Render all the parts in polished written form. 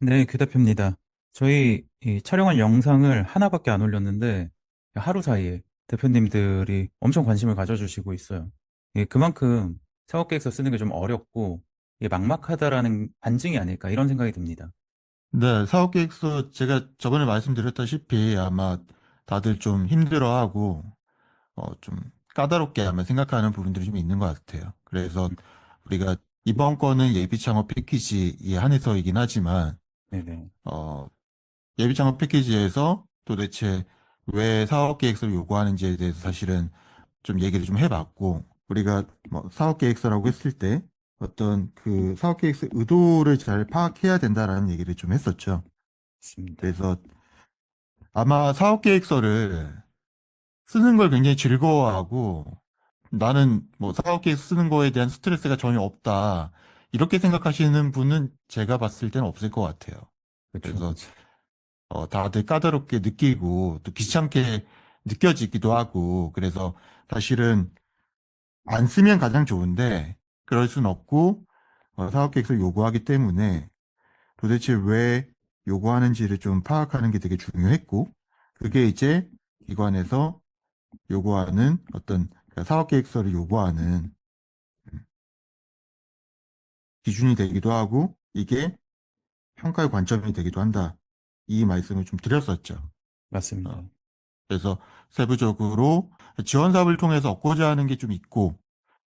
네, 그 대표입니다. 저희 이 촬영한 영상을 하나밖에 안 올렸는데 하루 사이에 대표님들이 엄청 관심을 가져주시고 있어요. 그만큼 사업 계획서 쓰는 게 좀 어렵고 막막하다라는 반증이 아닐까 이런 생각이 듭니다. 네, 사업계획서 제가 저번에 말씀드렸다시피 아마 다들 좀 힘들어하고 좀 까다롭게 아마 생각하는 부분들이 좀 있는 것 같아요. 그래서 우리가 이번 건은 예비 창업 패키지에 한해서이긴 하지만 네네. 어, 예비 창업 패키지에서 도대체 왜 사업계획서를 요구하는지에 대해서 사실은 좀 얘기를 좀 해봤고, 우리가 뭐 사업계획서라고 했을 때 어떤 그 사업계획서 의도를 잘 파악해야 된다라는 얘기를 좀 했었죠. 맞습니다. 그래서 아마 사업계획서를 쓰는 걸 굉장히 즐거워하고 나는 뭐 사업계획서 쓰는 거에 대한 스트레스가 전혀 없다. 이렇게 생각하시는 분은 제가 봤을 때는 없을 것 같아요. 그렇죠, 그래서 그렇죠. 다들 까다롭게 느끼고 또 귀찮게 느껴지기도 하고 그래서 사실은 안 쓰면 가장 좋은데 그럴 순 없고 사업계획서 요구하기 때문에 도대체 왜 요구하는지를 좀 파악하는 게 되게 중요했고 그게 이제 기관에서 요구하는 어떤 그 사업계획서를 요구하는 기준이 되기도 하고 이게 평가의 관점이 되기도 한다. 이 말씀을 좀 드렸었죠. 맞습니다. 어, 그래서 세부적으로 지원 사업을 통해서 얻고자 하는 게 좀 있고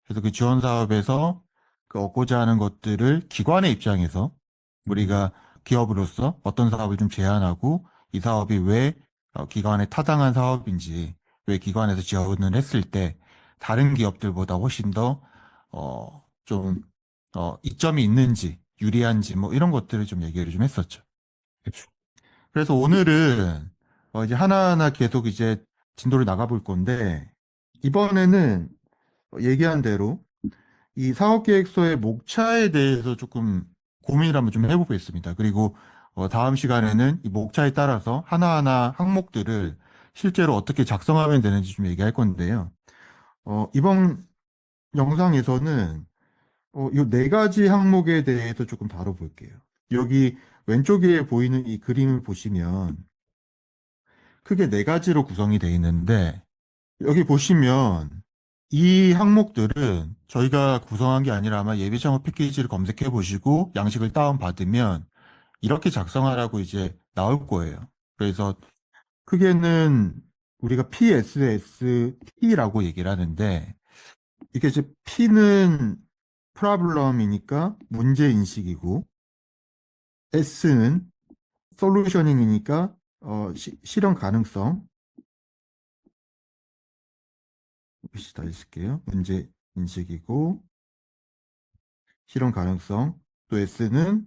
그래서 그 지원 사업에서 그 얻고자 하는 것들을 기관의 입장에서 음, 우리가 기업으로서 어떤 사업을 좀 제안하고 이 사업이 왜 기관에 타당한 사업인지 왜 기관에서 지원을 했을 때 다른 기업들보다 훨씬 더 좀 이점이 있는지 유리한지 뭐 이런 것들을 좀 얘기를 좀 했었죠. 그렇죠. 그래서 오늘은 이제 하나하나 계속 이제 진도를 나가볼 건데 이번에는 얘기한 대로 이 사업계획서의 목차에 대해서 조금 고민을 한번 좀 해보겠습니다. 그리고 다음 시간에는 이 목차에 따라서 하나하나 항목들을 실제로 어떻게 작성하면 되는지 좀 얘기할 건데요. 이번 영상에서는 이 네 가지 항목에 대해서 조금 다뤄볼게요. 여기 왼쪽에 보이는 이 그림을 보시면 크게 네 가지로 구성이 되어 있는데 여기 보시면 이 항목들은 저희가 구성한 게 아니라 아마 예비 창업 패키지를 검색해 보시고 양식을 다운받으면 이렇게 작성하라고 이제 나올 거예요. 그래서 크게는 우리가 PSST라고 얘기를 하는데 이게 이제 P는 프로블럼이니까 문제 인식이고 S는 솔루셔닝이니까 실현 가능성 글씨 다 있을게요. 문제 인식이고 실현 가능성 또 S는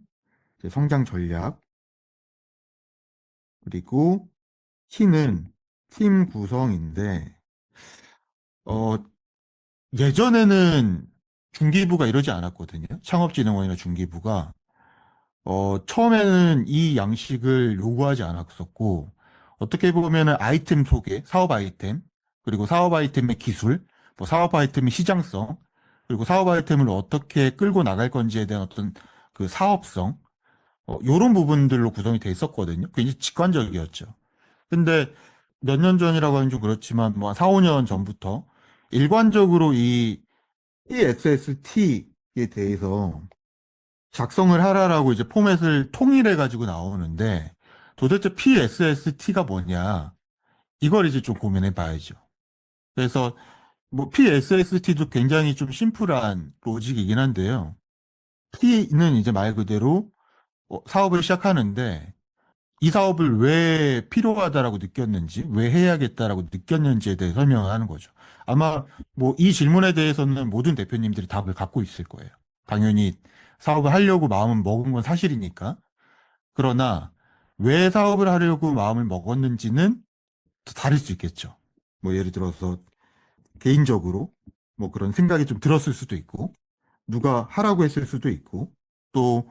이제 성장 전략 그리고 T는 팀 구성인데 어, 예전에는 중기부가 이러지 않았거든요. 창업진흥원이나 중기부가 처음에는 이 양식을 요구하지 않았었고 어떻게 보면은 아이템 소개, 사업 아이템 그리고 사업 아이템의 기술, 뭐 사업 아이템의 시장성 그리고 사업 아이템을 어떻게 끌고 나갈 건지에 대한 어떤 그 사업성 요런 부분들로 구성이 돼 있었거든요. 굉장히 직관적이었죠. 근데 몇 년 전이라고 하면 좀 그렇지만 뭐 한 4, 5년 전부터 일관적으로 이 ESST에 대해서 작성을 하라라고 이제 포맷을 통일해 가지고 나오는데 도대체 PSST가 뭐냐? 이걸 이제 좀 고민해 봐야죠. 그래서 뭐 PSST도 굉장히 좀 심플한 로직이긴 한데요. P는 이제 말 그대로 사업을 시작하는데 이 사업을 왜 필요하다라고 느꼈는지, 왜 해야겠다라고 느꼈는지에 대해 설명을 하는 거죠. 아마 뭐 이 질문에 대해서는 모든 대표님들이 답을 갖고 있을 거예요. 당연히 사업을 하려고 마음을 먹은 건 사실이니까. 그러나 왜 사업을 하려고 마음을 먹었는지는 또 다를 수 있겠죠. 뭐 예를 들어서 개인적으로 뭐 그런 생각이 좀 들었을 수도 있고, 누가 하라고 했을 수도 있고, 또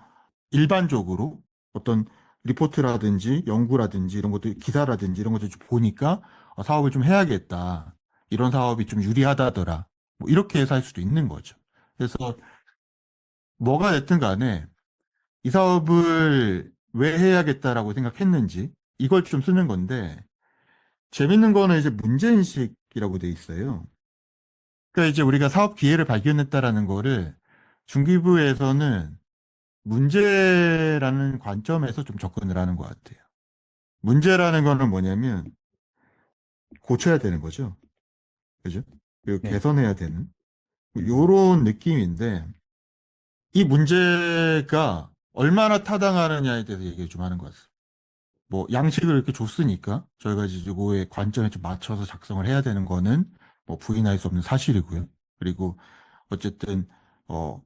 일반적으로 어떤 리포트라든지 연구라든지 이런 것들, 기사라든지 이런 것들 좀 보니까 사업을 좀 해야겠다. 이런 사업이 좀 유리하다더라. 뭐 이렇게 해서 할 수도 있는 거죠. 그래서 뭐가 됐든 간에 이 사업을 왜 해야겠다라고 생각했는지 이걸 좀 쓰는 건데 재밌는 거는 이제 문제인식이라고 돼 있어요. 그러니까 이제 우리가 사업 기회를 발견했다라는 거를 중기부에서는 문제라는 관점에서 좀 접근을 하는 것 같아요. 문제라는 거는 뭐냐면 고쳐야 되는 거죠. 그죠? 그리고 네. 개선해야 되는 요런 느낌인데 이 문제가 얼마나 타당하느냐에 대해서 얘기를 좀 하는 것 같습니다. 뭐 양식을 이렇게 줬으니까 저희가 이제 그거에 관점에 좀 맞춰서 작성을 해야 되는 거는 뭐 부인할 수 없는 사실이고요. 그리고 어쨌든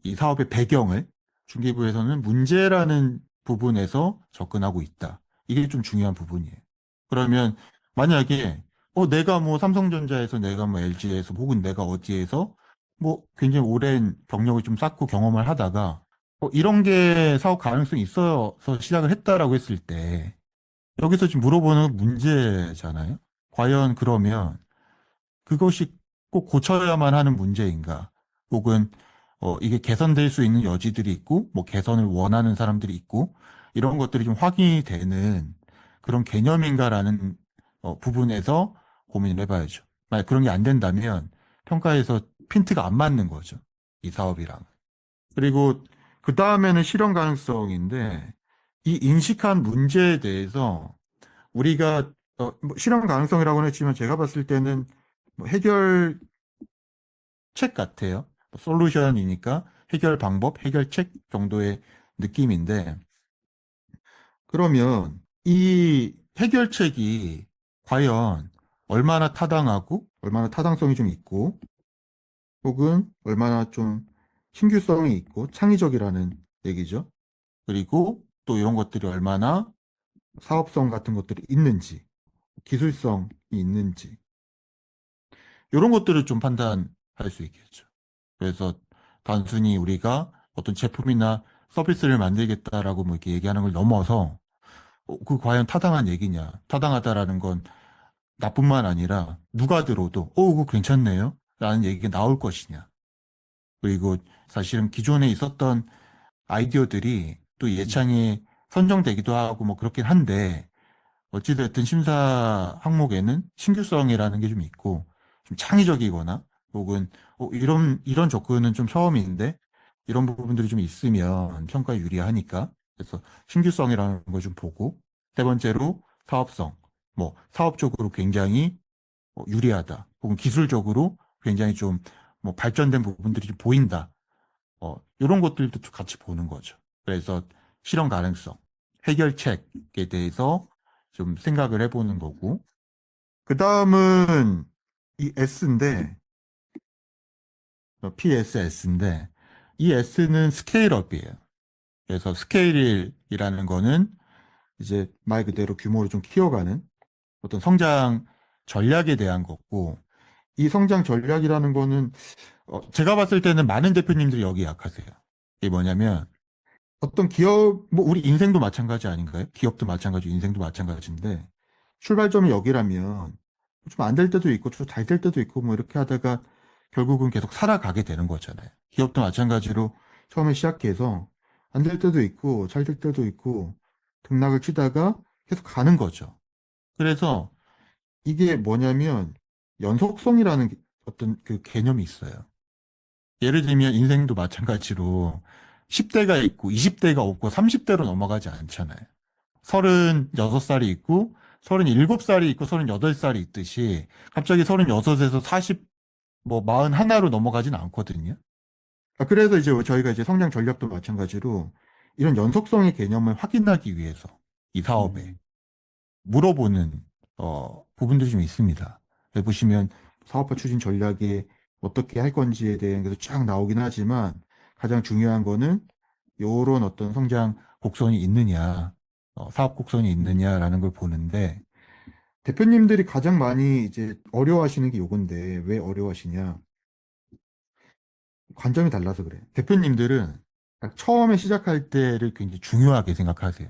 이 사업의 배경을 중개부에서는 문제라는 부분에서 접근하고 있다. 이게 좀 중요한 부분이에요. 그러면 만약에 내가 뭐 삼성전자에서 내가 뭐 LG에서 혹은 내가 어디에서 뭐 굉장히 오랜 경력을 좀 쌓고 경험을 하다가 이런 게 사업 가능성이 있어서 시작을 했다라고 했을 때 여기서 지금 물어보는 문제잖아요. 과연 그러면 그것이 꼭 고쳐야만 하는 문제인가? 혹은 이게 개선될 수 있는 여지들이 있고, 뭐 개선을 원하는 사람들이 있고, 이런 것들이 좀 확인이 되는 그런 개념인가라는 부분에서 고민을 해봐야죠. 만약 그런 게 안 된다면 평가에서 핀트가 안 맞는 거죠. 이 사업이랑. 그리고 그 다음에는 실현 가능성인데, 이 인식한 문제에 대해서 우리가 뭐 실현 가능성이라고는 했지만 제가 봤을 때는 뭐 해결책 같아요. 뭐 솔루션이니까 해결 방법, 해결책 정도의 느낌인데 그러면 이 해결책이 과연 얼마나 타당하고 얼마나 타당성이 좀 있고 혹은 얼마나 좀 신규성이 있고 창의적이라는 얘기죠. 그리고 또 이런 것들이 얼마나 사업성 같은 것들이 있는지, 기술성이 있는지 이런 것들을 좀 판단할 수 있겠죠. 그래서 단순히 우리가 어떤 제품이나 서비스를 만들겠다라고 뭐 이렇게 얘기하는 걸 넘어서 그 과연 타당한 얘기냐? 타당하다라는 건 나뿐만 아니라 누가 들어도 그거 괜찮네요? 라는 얘기가 나올 것이냐? 그리고 사실은 기존에 있었던 아이디어들이 또 예창에 선정되기도 하고 뭐 그렇긴 한데 어찌됐든 심사 항목에는 신규성이라는 게 좀 있고, 좀 창의적이거나, 혹은, 이런 접근은 좀 처음인데, 이런 부분들이 좀 있으면 평가에 유리하니까, 그래서 신규성이라는 걸 좀 보고, 세 번째로 사업성, 뭐, 사업적으로 굉장히 유리하다, 혹은 기술적으로 굉장히 좀, 뭐, 발전된 부분들이 좀 보인다. 이런 것들도 좀 같이 보는 거죠. 그래서 실현 가능성, 해결책에 대해서 좀 생각을 해보는 거고. 그 다음은 이 S인데, PSS인데, 이 S는 스케일업이에요. 그래서 스케일이라는 거는 이제 말 그대로 규모를 좀 키워가는 어떤 성장 전략에 대한 거고, 이 성장 전략이라는 거는 제가 봤을 때는 많은 대표님들이 여기 약하세요. 이게 뭐냐면, 어떤 기업, 뭐, 우리 인생도 마찬가지 아닌가요? 기업도 마찬가지고, 인생도 마찬가지인데, 출발점이 여기라면, 좀 안 될 때도 있고, 좀 잘 될 때도 있고, 뭐, 이렇게 하다가, 결국은 계속 살아가게 되는 거잖아요. 기업도 마찬가지로, 처음에 시작해서, 안 될 때도 있고, 잘 될 때도 있고, 등락을 치다가 계속 가는 거죠. 그래서, 이게 뭐냐면, 연속성이라는 어떤 그 개념이 있어요. 예를 들면 인생도 마찬가지로 10대가 있고 20대가 없고 30대로 넘어가지 않잖아요. 36살이 있고 37살이 있고 38살이 있듯이 갑자기 36에서 40, 뭐 41로 넘어가진 않거든요. 그래서 이제 저희가 이제 성장 전략도 마찬가지로 이런 연속성의 개념을 확인하기 위해서 이 사업에 음, 물어보는 부분들이 좀 있습니다. 여기 보시면 사업화 추진 전략에 어떻게 할 건지에 대한 것도 쫙 나오긴 하지만 가장 중요한 거는 요런 어떤 성장 곡선이 있느냐, 사업 곡선이 있느냐라는 걸 보는데 대표님들이 가장 많이 이제 어려워하시는 게 요건데 왜 어려워하시냐? 관점이 달라서 그래요. 대표님들은 딱 처음에 시작할 때를 굉장히 중요하게 생각하세요.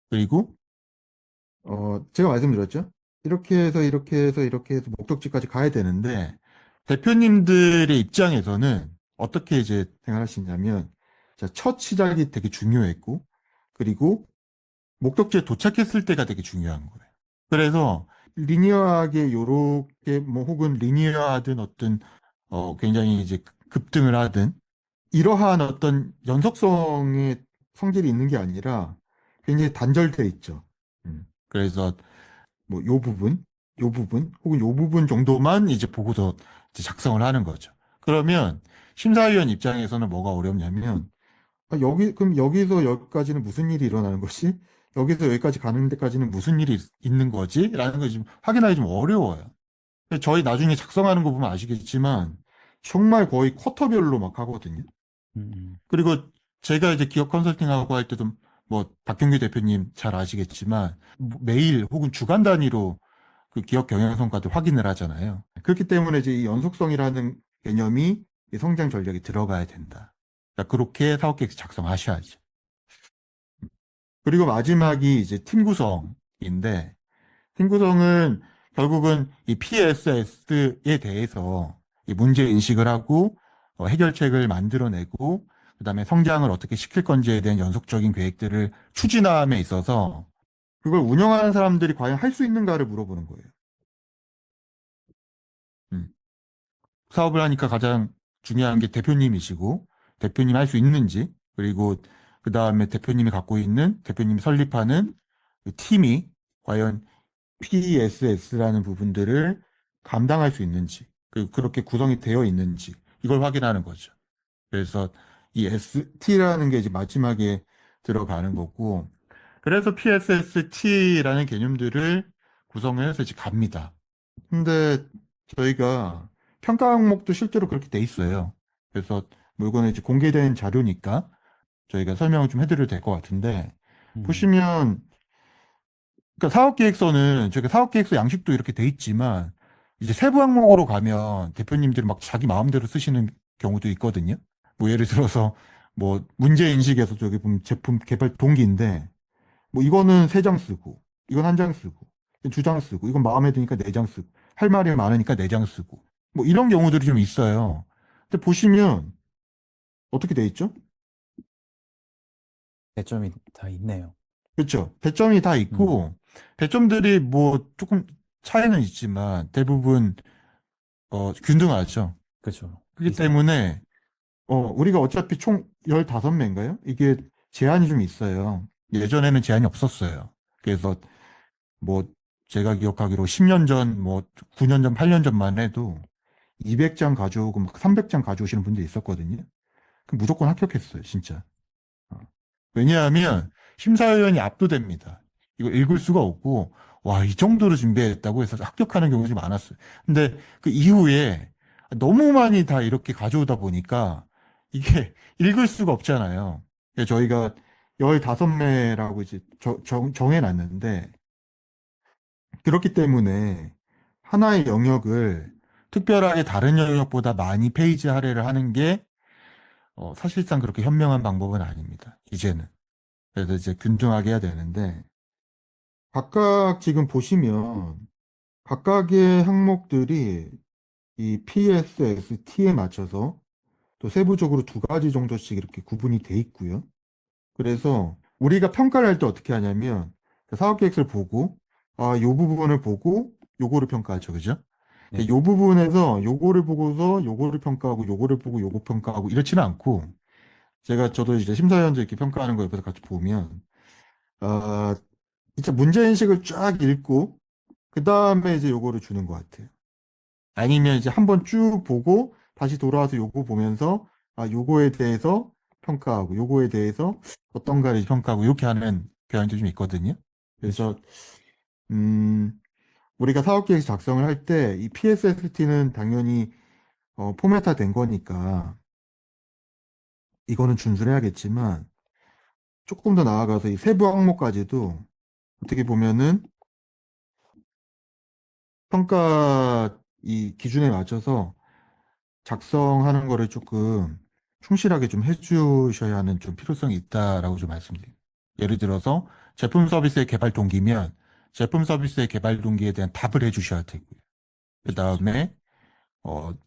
그리고 제가 말씀드렸죠? 이렇게 해서, 이렇게 해서, 이렇게 해서 목적지까지 가야 되는데, 대표님들의 입장에서는 어떻게 이제 생각하시냐면, 자, 첫 시작이 되게 중요했고, 그리고 목적지에 도착했을 때가 되게 중요한 거예요. 그래서 리니어하게 요렇게 뭐 혹은 리니어하든 어떤 굉장히 이제 급등을 하든 이러한 어떤 연속성의 성질이 있는 게 아니라 굉장히 단절돼 있죠. 그래서 뭐 요 부분 혹은 요 부분 정도만 이제 보고서 이제 작성을 하는 거죠. 그러면 심사위원 입장에서는 뭐가 어렵냐면 그럼 여기서 여기까지는 무슨 일이 일어나는 거지? 여기서 여기까지 가는 데까지는 무슨 일이 있는 거지? 라는 걸 좀 확인하기 좀 어려워요. 저희 나중에 작성하는 거 보면 아시겠지만 정말 거의 쿼터별로 막 하거든요. 음, 그리고 제가 이제 기업 컨설팅하고 할 때도 뭐 박경규 대표님 잘 아시겠지만 매일 혹은 주간 단위로 그 기업 경영 성과들 확인을 하잖아요. 그렇기 때문에 이제 이 연속성이라는 개념이 이 성장 전략에 들어가야 된다. 그러니까 그렇게 사업 계획 작성하셔야죠. 그리고 마지막이 이제 팀 구성인데 팀 구성은 결국은 이 PSS에 대해서 이 문제 인식을 하고 해결책을 만들어내고 그다음에 성장을 어떻게 시킬 건지에 대한 연속적인 계획들을 추진함에 있어서 그걸 운영하는 사람들이 과연 할 수 있는가를 물어보는 거예요. 음. 사업을 하니까 가장 중요한 게 대표님이시고 대표님 할 수 있는지 그리고 그다음에 대표님이 설립하는 그 팀이 과연 PSS라는 부분들을 감당할 수 있는지 그리고 그렇게 구성이 되어 있는지 이걸 확인하는 거죠. 그래서 이 ST라는 게 이제 마지막에 들어가는 거고 그래서 PSST라는 개념들을 구성을 해서 이제 갑니다. 근데 저희가 평가 항목도 실제로 그렇게 돼 있어요. 그래서 뭐 이거는 이제 공개된 자료니까 저희가 설명을 좀 해드려도 될 것 같은데 음, 보시면 그러니까 사업계획서는 저희가 사업계획서 양식도 이렇게 돼 있지만 이제 세부 항목으로 가면 대표님들이 막 자기 마음대로 쓰시는 경우도 있거든요. 뭐 예를 들어서 뭐 문제 인식에서 저기 보면 제품 개발 동기인데 뭐 이거는 세 장 쓰고 이건 한 장 쓰고 두 장 쓰고 이건 마음에 드니까 네 장 쓰고 할 말이 많으니까 네 장 쓰고 뭐 이런 경우들이 좀 있어요. 근데 보시면 어떻게 돼 있죠? 배점이 다 있네요. 그렇죠. 배점이 다 음, 있고 배점들이 뭐 조금 차이는 있지만 대부분 균등하죠. 그죠. 그렇기 비슷하죠. 때문에 우리가 어차피 총 15매인가요? 이게 제한이 좀 있어요. 예전에는 제한이 없었어요. 그래서 뭐 제가 기억하기로 10년 전, 뭐 9년 전, 8년 전만 해도 200장 가져오고 막 300장 가져오시는 분들이 있었거든요. 그럼 무조건 합격했어요, 진짜. 어. 왜냐하면 심사위원이 압도됩니다. 이거 읽을 수가 없고, 와, 이 정도로 준비했다고 해서 합격하는 경우가 많았어요. 근데 그 이후에 너무 많이 다 이렇게 가져오다 보니까 이게 읽을 수가 없잖아요. 그래서 저희가 15매라고 이제 정해놨는데, 그렇기 때문에 하나의 영역을 특별하게 다른 영역보다 많이 페이지 할애를 하는 게 사실상 그렇게 현명한 방법은 아닙니다. 이제는. 그래서 이제 균등하게 해야 되는데 각각 지금 보시면 각각의 항목들이 이 PSST에 맞춰서 또 세부적으로 두 가지 정도씩 이렇게 구분이 돼 있고요. 그래서 우리가 평가를 할 때 어떻게 하냐면 그 사업계획서를 보고 요 부분을 보고 요거를 평가하죠. 그죠? 네. 요 부분에서 요거를 보고서 요거를 평가하고 요거를 보고 요거 평가하고 이렇지는 않고 저도 이제 심사위원들 이렇게 평가하는 거 옆에서 같이 보면 아 진짜 문제인식을 쫙 읽고 그 다음에 이제 요거를 주는 것 같아요. 아니면 이제 한번 쭉 보고 다시 돌아와서 요거 보면서 요거에 대해서 평가하고 요거에 대해서 어떤가를 평가하고 이렇게 하는 경향도 좀 있거든요. 그죠. 그래서 음 우리가 사업계획 작성을 할 때 이 PSST는 당연히 포맷화 된 거니까 이거는 준수해야겠지만 조금 더 나아가서 이 세부 항목까지도 어떻게 보면은 평가 이 기준에 맞춰서 작성하는 거를 조금 충실하게 좀 해주셔야 하는 좀 필요성이 있다라고 좀 말씀드립니다. 예를 들어서 제품 서비스의 개발 동기면 제품 서비스의 개발 동기에 대한 답을 해주셔야 되고요. 그 그죠, 그죠. 다음에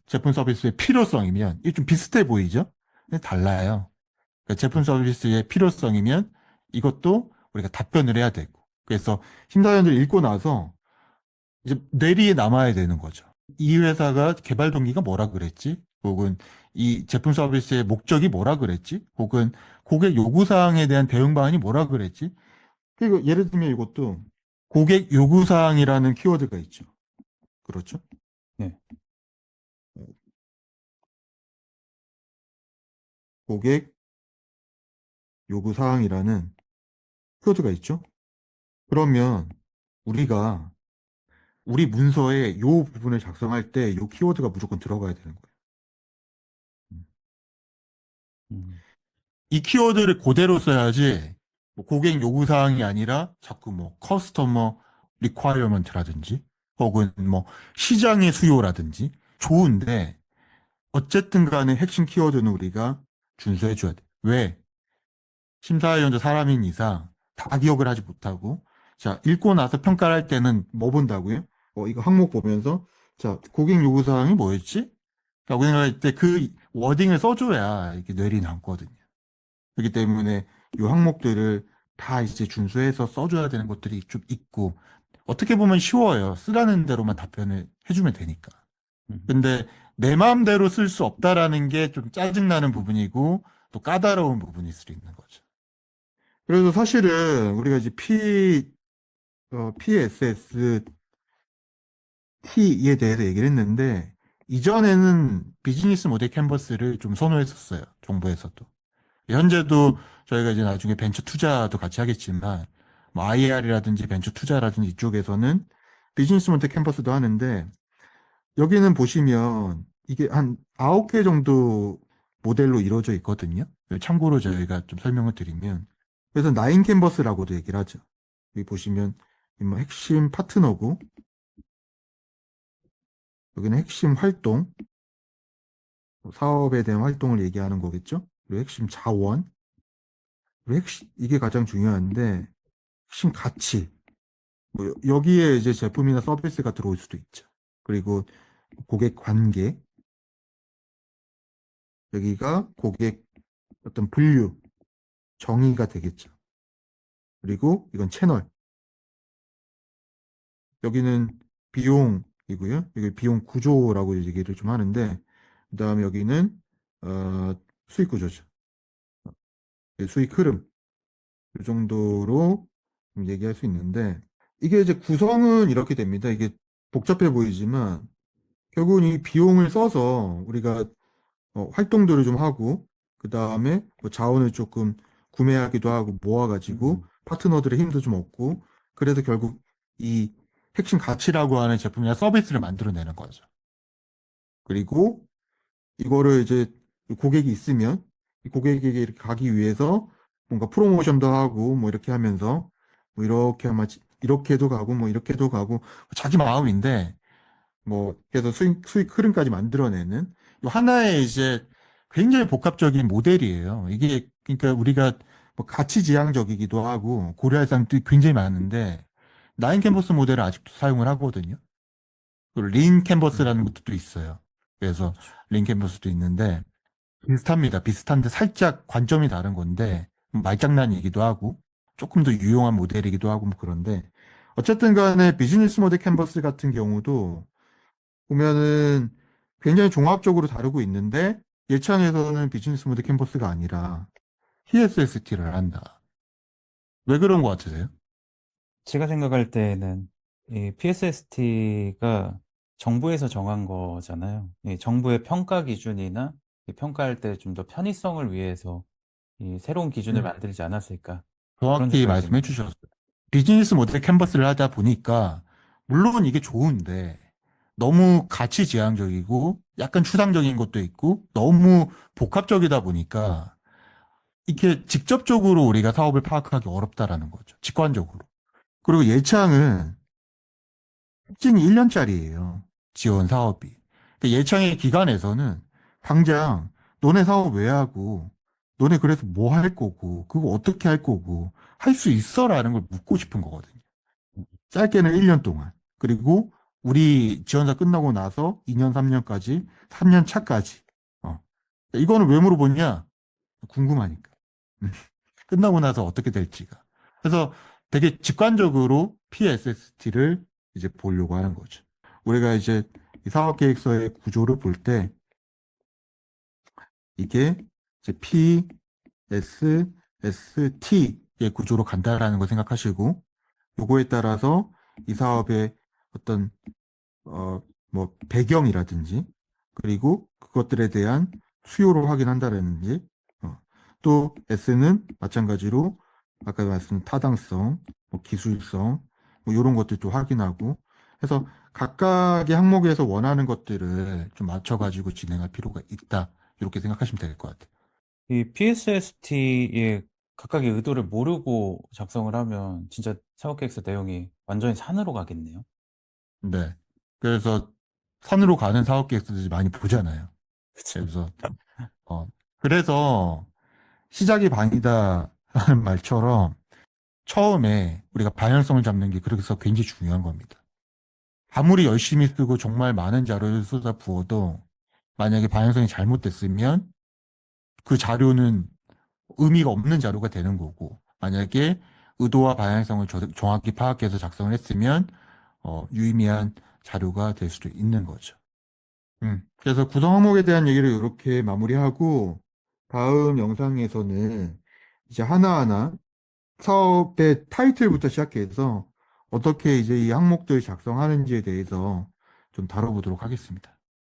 제품 서비스의 필요성이면 이게 좀 비슷해 보이죠? 근데 달라요. 그러니까 제품 서비스의 필요성이면 이것도 우리가 답변을 해야 되고. 그래서 심사위원들이 읽고 나서 이제 뇌리에 남아야 되는 거죠. 이 회사가 개발 동기가 뭐라 그랬지? 혹은 이 제품 서비스의 목적이 뭐라 그랬지? 혹은 고객 요구사항에 대한 대응 방안이 뭐라 그랬지? 그리고 예를 들면 이것도 고객 요구사항이라는 키워드가 있죠. 그렇죠? 네. 고객 요구사항이라는 키워드가 있죠. 그러면 우리가 우리 문서에 이 부분을 작성할 때 이 키워드가 무조건 들어가야 되는 거예요. 음, 이 키워드를 그대로 써야지 뭐 고객 요구사항이 아니라 자꾸 뭐 커스터머 리ኳ이어먼트라든지 혹은 뭐 시장의 수요라든지 좋은데 어쨌든 간에 핵심 키워드는 우리가 준수해 줘야 돼. 왜? 심사위원도 사람인 이상 다 기억을 하지 못하고 자 읽고 나서 평가를 할 때는 뭐 본다고요? 이거 항목 보면서 자 고객 요구사항이 뭐였지? 라고 생각할 때 그 워딩을 써줘야 이게 뇌리 남거든요. 그렇기 때문에 이 항목들을 다 이제 준수해서 써줘야 되는 것들이 좀 있고 어떻게 보면 쉬워요. 쓰라는 대로만 답변을 해주면 되니까. 음, 근데 내 마음대로 쓸 수 없다라는 게 좀 짜증나는 부분이고 또 까다로운 부분일 수도 있는 거죠. 그래서 사실은 우리가 이제 PSST에 대해서 얘기를 했는데 이전에는 비즈니스 모델 캔버스를 좀 선호했었어요. 정부에서도. 현재도 저희가 이제 나중에 벤처 투자도 같이 하겠지만 뭐 IR이라든지 벤처 투자라든지 이쪽에서는 비즈니스 모델 캔버스도 하는데 여기는 보시면 이게 한 9개 정도 모델로 이루어져 있거든요. 참고로 저희가 좀 설명을 드리면 그래서 나인 캔버스라고도 얘기를 하죠. 여기 보시면 뭐 핵심 파트너고 여기는 핵심 활동, 뭐 사업에 대한 활동을 얘기하는 거겠죠. 그리고 핵심 자원, 그리고 이게 가장 중요한데 핵심 가치. 뭐 여기에 이제 제품이나 서비스가 들어올 수도 있죠. 그리고 고객 관계, 여기가 고객 어떤 분류, 정의가 되겠죠. 그리고 이건 채널. 여기는 비용이고요. 여기 비용 구조라고 얘기를 좀 하는데, 그 다음에 여기는 수익 구조죠. 수익 흐름. 이 정도로 좀 얘기할 수 있는데, 이게 이제 구성은 이렇게 됩니다. 이게 복잡해 보이지만, 결국은 이 비용을 써서 우리가 활동들을 좀 하고, 그 다음에 뭐 자원을 조금 구매하기도 하고 모아가지고 음, 파트너들의 힘도 좀 얻고, 그래서 결국 이 핵심 가치라고 하는 제품이나 서비스를 만들어내는 거죠. 그리고 이거를 이제 고객이 있으면 이 고객에게 이렇게 가기 위해서 뭔가 프로모션도 하고 뭐 이렇게 하면서 뭐 이렇게 아마 이렇게도 가고 뭐 이렇게도 가고 자기 마음인데 뭐 그래서 수익 흐름까지 만들어내는 하나의 이제 굉장히 복합적인 모델이에요. 이게 그러니까 우리가 뭐 가치지향적이기도 하고 고려할 사람들이 굉장히 많은데 나인 캔버스 모델을 아직도 사용을 하거든요. 그리고 린 캔버스라는 음, 것도 또 있어요. 그래서 그렇죠. 린 캔버스도 있는데 비슷합니다. 비슷한데 살짝 관점이 다른 건데 말장난이기도 하고 조금 더 유용한 모델이기도 하고 뭐 그런데 어쨌든 간에 비즈니스 모델 캔버스 같은 경우도 보면은 굉장히 종합적으로 다루고 있는데 예찬에서는 비즈니스 모델 캔버스가 아니라 PSST를 한다. 왜 그런 것 같으세요? 제가 생각할 때는 이 PSST가 정부에서 정한 거잖아요. 이 정부의 평가 기준이나 이 평가할 때 좀 더 편의성을 위해서 이 새로운 기준을 음. 만들지 않았을까 그런 정확히 생각이 말씀해 듭니다. 주셨어요. 비즈니스 모델 캔버스를 하다 보니까 물론 이게 좋은데 너무 가치지향적이고 약간 추상적인 것도 있고 너무 복합적이다 보니까 이게 직접적으로 우리가 사업을 파악하기 어렵다라는 거죠. 직관적으로. 그리고 예창은 특징이 1년짜리예요. 지원 사업이. 근데 예창의 기간에서는 당장 너네 사업 왜 하고 너네 그래서 뭐 할 거고 그거 어떻게 할 거고 할 수 있어라는 걸 묻고 싶은 거거든요. 짧게는 1년 동안. 그리고 우리 지원사 끝나고 나서 2년, 3년까지, 3년 차까지. 이거는 왜 물어보냐? 궁금하니까. 끝나고 나서 어떻게 될지가. 그래서 되게 직관적으로 PSST를 이제 보려고 하는 거죠. 우리가 이제 이 사업계획서의 구조를 볼 때 이게 이제 PSST의 구조로 간다라는 걸 생각하시고 요거에 따라서 이 사업의 어떤 뭐 배경이라든지 그리고 그것들에 대한 수요를 확인한다라든지 또 S는 마찬가지로 아까 말씀 타당성, 뭐 기술성 뭐 이런 것들도 확인하고 해서 각각의 항목에서 원하는 것들을 좀 맞춰가지고 진행할 필요가 있다 이렇게 생각하시면 될 것 같아요. 이 PSST의 각각의 의도를 모르고 작성을 하면 진짜 사업계획서 내용이 완전히 산으로 가겠네요. 네. 그래서 산으로 가는 사업 계획서들이 많이 보잖아요. 그쵸? 그래서 어 그래서 시작이 반이다 하는 말처럼 처음에 우리가 방향성을 잡는 게 그래서 굉장히 중요한 겁니다. 아무리 열심히 쓰고 정말 많은 자료를 쏟아 부어도 만약에 방향성이 잘못됐으면 그 자료는 의미가 없는 자료가 되는 거고 만약에 의도와 방향성을 정확히 파악해서 작성을 했으면 유의미한 자료가 될 수도 있는 거죠. 그래서 구성 항목에 대한 얘기를 이렇게 마무리하고 다음 영상에서는 이제 하나하나 사업의 타이틀부터 시작해서 어떻게 이제 이 항목들 작성하는지에 대해서 좀 다뤄보도록 하겠습니다.